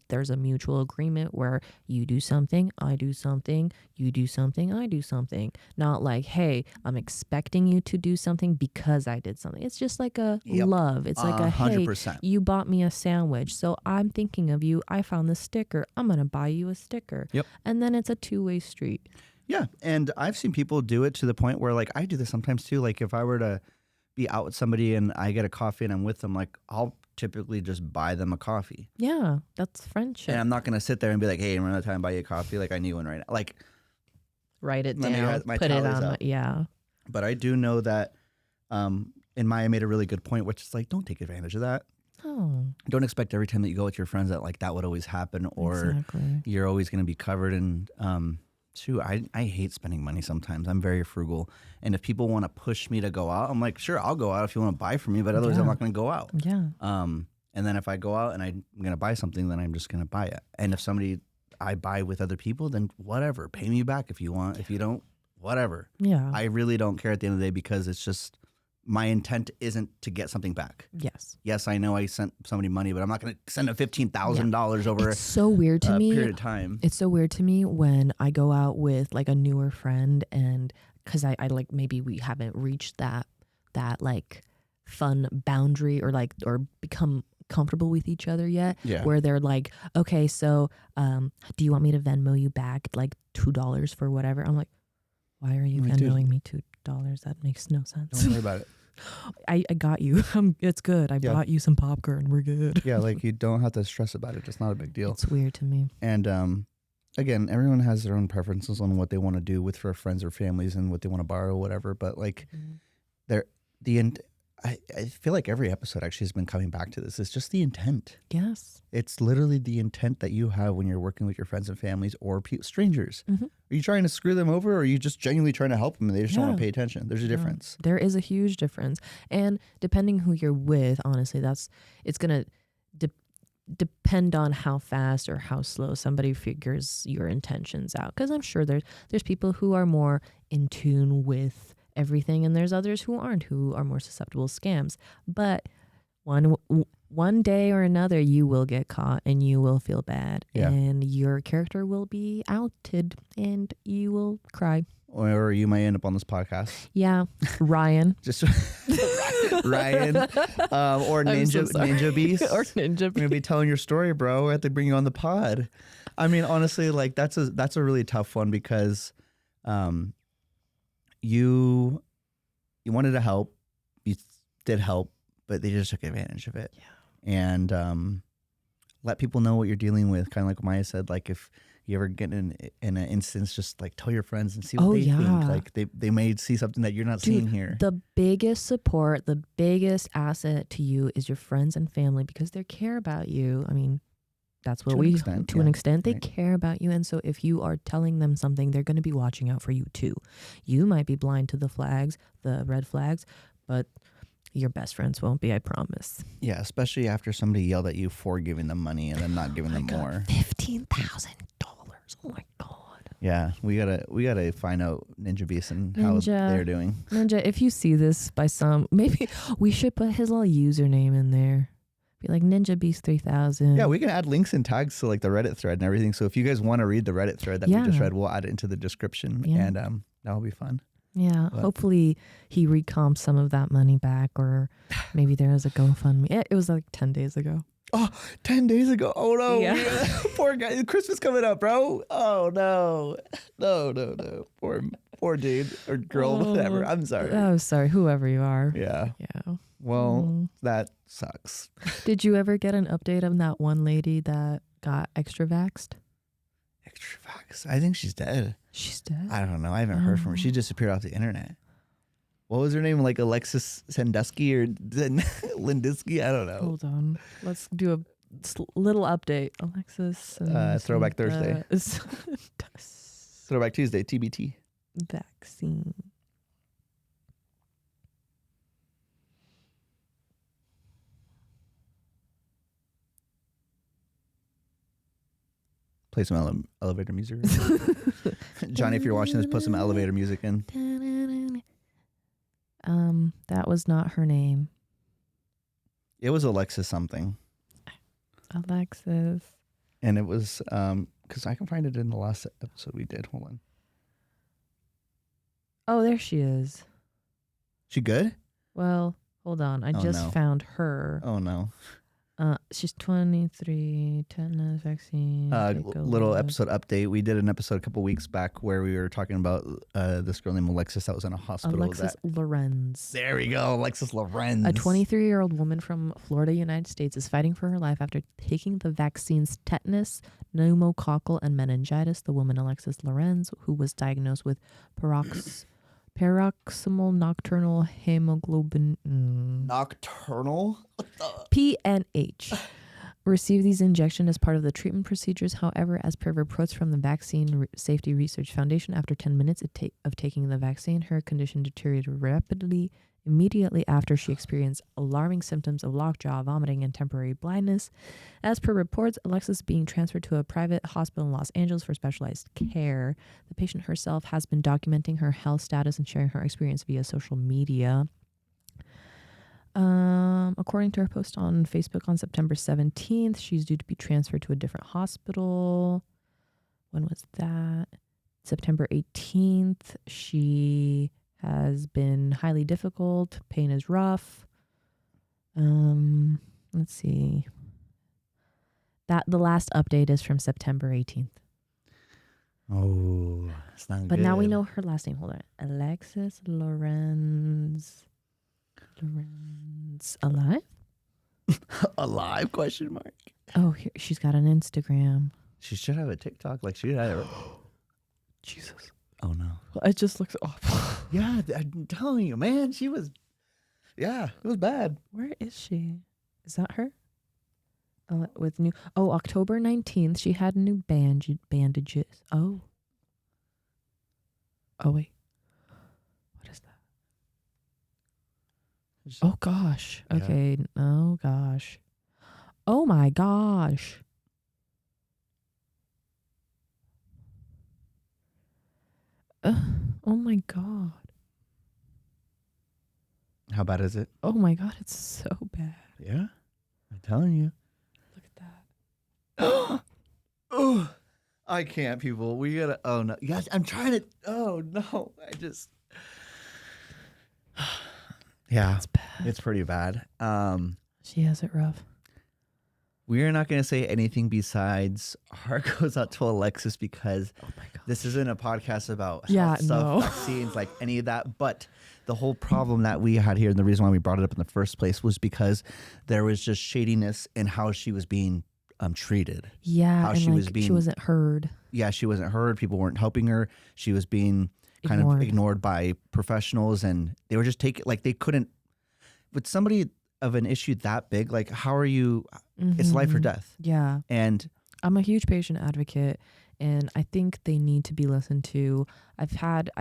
there's a mutual agreement where you do something, I do something, you do something, I do something. Not like, hey, I'm expecting you to do something because I did something. It's just like a love. It's like a, hey, 100%. You bought me a sandwich, so I'm thinking of you. I found the sticker. I'm going to buy you a sticker. Yep. And then it's a two-way street. Yeah, and I've seen people do it to the point where, like, I do this sometimes too. Like, if I were to be out with somebody and I get a coffee and I'm with them, like, I'll typically just buy them a coffee. Yeah, that's friendship. And I'm not going to sit there and be like, hey, remember that time I buy you a coffee? Like, I need one right now. Like, write it down, put it on. Yeah. But I do know that, and Maya made a really good point, which is like, don't take advantage of that. Oh. Don't expect every time that you go with your friends that, like, that would always happen or you're always going to be covered in, shoot, I hate spending money sometimes. I'm very frugal. And if people want to push me to go out, I'm like, sure, I'll go out if you want to buy from me, but otherwise I'm not going to go out. Yeah. And then if I go out and I'm going to buy something, then I'm just going to buy it. And if I buy with other people, then whatever, pay me back if you want. If you don't, whatever. Yeah. I really don't care at the end of the day because it's just, my intent isn't to get something back. Yes. Yes, I know I sent somebody money, but I'm not going to send them $15,000 over it's so weird to me. Period of time. It's so weird to me when I go out with like a newer friend and because I like maybe we haven't reached that like fun boundary or become comfortable with each other yet. Yeah. Where they're like, okay, so do you want me to Venmo you back like $2 for whatever? I'm like, why are you Venmoing me $2? That makes no sense. Don't worry about it. I got you. It's good. I bought you some popcorn. We're good. Yeah, like you don't have to stress about it. It's not a big deal. It's weird to me. And again, everyone has their own preferences on what they want to do with their friends or families and what they want to borrow, whatever. But like, I feel like every episode actually has been coming back to this. It's just the intent. Yes. It's literally the intent that you have when you're working with your friends and families or strangers. Mm-hmm. Are you trying to screw them over or are you just genuinely trying to help them and they just don't want to pay attention? There's a difference. There is a huge difference. And depending who you're with, honestly, it's going to depend on how fast or how slow somebody figures your intentions out. Because I'm sure there's people who are more in tune with everything and there's others who aren't, who are more susceptible to scams. But one day or another you will get caught and you will feel bad and your character will be outed and you will cry. Or you might end up on this podcast. Yeah. Ryan. Just Ryan. Or Ninja Beast. Or Ninja Beast. We're going to be telling your story, bro. We have to bring you on the pod. I mean, honestly, like that's a really tough one because you wanted to help. You did help, but they just took advantage of it. Yeah. And let people know what you're dealing with. Kind of like Maya said, like if you ever get in an instance, just like tell your friends and see what they think. Like they may see something that you're not seeing here. The biggest support, the biggest asset to you is your friends and family because they care about you. I mean, that's what to an extent, they care about you. And so if you are telling them something, they're going to be watching out for you too. You might be blind to the flags, the red flags, but your best friends won't be, I promise. Yeah, especially after somebody yelled at you for giving them money and then not giving them more. $15,000. Oh my God. Yeah, we gotta find out Ninja Beast and how they're doing. Ninja, if you see this by maybe we should put his little username in there. Be like Ninja Beast 3000. Yeah, we can add links and tags to like the Reddit thread and everything. So if you guys want to read the Reddit thread that we just read, we'll add it into the description, and that'll be fun. Yeah, but hopefully he recomps some of that money back, or maybe there was a GoFundMe. It was like 10 days ago. Oh, 10 days ago. Oh no. Yeah. Poor guy. Christmas coming up, bro. Oh no. No. Poor dude or girl, whatever. I'm sorry. Oh, sorry. Whoever you are. Yeah. Yeah. Well, that sucks. Did you ever get an update on that one lady that got extra vaxxed? Extra vax. I think she's dead. She's dead? I don't know. I haven't heard from her. She disappeared off the internet. What was her name? Like Alexis Sandusky or Lindisky? I don't know. Hold on. Let's do a little update. Alexis. Throwback Thursday. Throwback Tuesday, TBT. Vaccine. Play some elevator music. Johnny, if you're watching this, put some elevator music in. That was not her name. It was Alexis something. Alexis. And it was, because I can find it in the last episode we did. Hold on. Oh, there she is. She good? Well, hold on. I just found her. Oh, no. She's 23, tetanus vaccine. Little episode update. We did an episode a couple weeks back where we were talking about this girl named Alexis that was in a hospital. Alexis Lorenz. There we go. Alexis Lorenz. A 23-year-old woman from Florida, United States is fighting for her life after taking the vaccines tetanus, pneumococcal, and meningitis. The woman, Alexis Lorenz, who was diagnosed with paroxysmal nocturnal hemoglobin nocturnal PNH received these injections as part of the treatment procedures. However, as per reports from the Vaccine Safety Research Foundation, after 10 minutes of taking the vaccine, her condition deteriorated rapidly. Immediately after, she experienced alarming symptoms of lockjaw, vomiting, and temporary blindness. As per reports, Alexis being transferred to a private hospital in Los Angeles for specialized care. The patient herself has been documenting her health status and sharing her experience via social media. According to her post on Facebook on September 17th, she's due to be transferred to a different hospital. When was that? September 18th. She has been highly difficult. Pain is rough. Let's see. The last update is from September 18th. Oh, it's not but good. now we know her last name. Hold on. Alexis Lorenz. Alive? Alive? Question mark. Oh, here, she's got an Instagram. She should have a TikTok. Like she should have. Jesus. Oh no. It just looks awful. Yeah, I'm telling you, man. She was. Yeah, it was bad. Where is she? Is that her? October 19th, she had new bandages. Oh. Oh wait. What is that? Oh gosh. Okay. Yeah. Oh gosh. Oh my gosh. Oh my god. How bad is it? Oh my god, it's so bad. Yeah, I'm telling you. Look at that. Oh, I can't, people. We gotta. Oh no. Yes, I'm trying to. Oh no. I just. Yeah, it's bad. It's pretty bad. She has it rough. We are not going to say anything besides heart goes out to Alexis because this isn't a podcast about health stuff, vaccines, like any of that. But the whole problem that we had here and the reason why we brought it up in the first place was because there was just shadiness in how she was being treated. Yeah, how she wasn't heard. Yeah, she wasn't heard. People weren't helping her. She was being kind of ignored by professionals, and they were just taking they couldn't. With somebody of an issue that big, like how are you? It's life or death. Yeah. And I'm a huge patient advocate, And I think they need to be listened to. I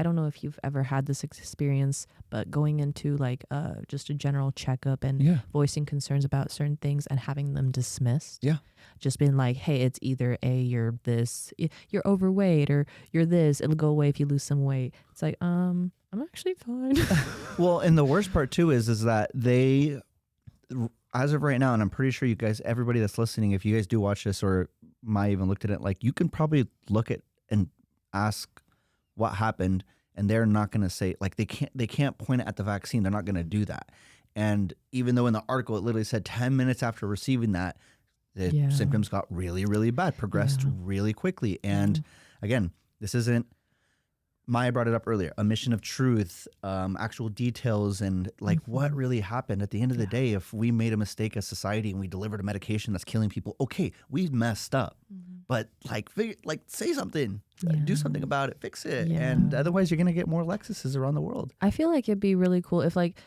don't know if you've ever had this experience, but going into like just a general checkup and voicing concerns about certain things and having them dismissed. Yeah. Just being like, hey, it's either you're this, you're overweight, or you're this, it'll go away if you lose some weight. It's like, I'm actually fine. Well, and the worst part too is that they, as of right now, and I'm pretty sure you guys, everybody that's listening, if you guys do watch this or Maya even looked at it, like you can probably look at and ask what happened, and they're not going to say, like they can't point it at the vaccine. They're not going to do that. And even though in the article it literally said 10 minutes after receiving that, the symptoms got really, really bad, progressed really quickly. And again, this isn't, Maya brought it up earlier, a mission of truth, actual details, and like what really happened. At the end of the day, if we made a mistake as society and we delivered a medication that's killing people, okay, we messed up. But like say something, do something about it, fix it. And otherwise you're going to get more Lexuses around the world. I feel like it'd be really cool if like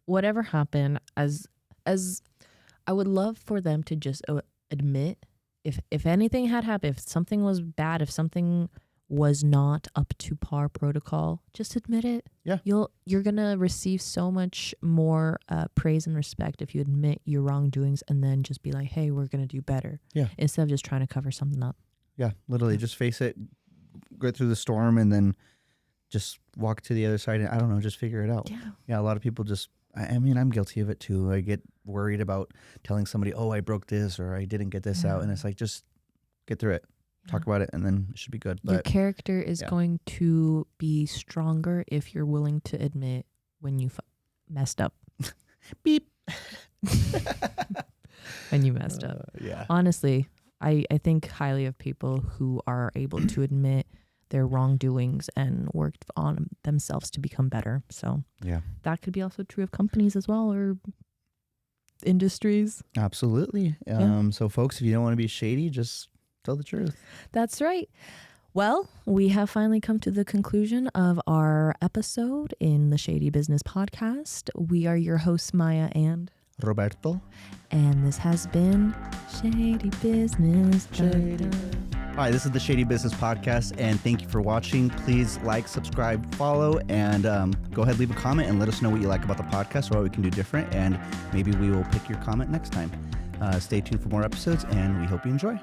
whatever happened, as I would love for them to just admit if anything had happened, if something was bad, if something was not up to par protocol, just admit it. Yeah. You're gonna receive so much more praise and respect if you admit your wrongdoings and then just be like, hey, we're gonna do better. Yeah. Instead of just trying to cover something up. Yeah, literally just face it, go through the storm, and then just walk to the other side, and I don't know, just figure it out. Yeah, a lot of people just, I mean, I'm guilty of it too. I get worried about telling somebody, oh, I broke this or I didn't get this out, and it's like, just get through it. Talk about it, and then it should be good. But your character is going to be stronger if you're willing to admit when you messed up. Beep. When you messed up. Yeah. Honestly, I think highly of people who are able to admit their wrongdoings and worked on themselves to become better. So that could be also true of companies as well, or industries. Absolutely. So folks, if you don't want to be shady, just tell the truth. That's right. Well, we have finally come to the conclusion of our episode in the Shady Business podcast. We are your hosts, Maya and Roberto. And this has been Shady Business. Shady. Hi, this is the Shady Business podcast, and thank you for watching. Please like, subscribe, follow, and go ahead, leave a comment, and let us know what you like about the podcast or what we can do different, and maybe we will pick your comment next time. Stay tuned for more episodes, and we hope you enjoy.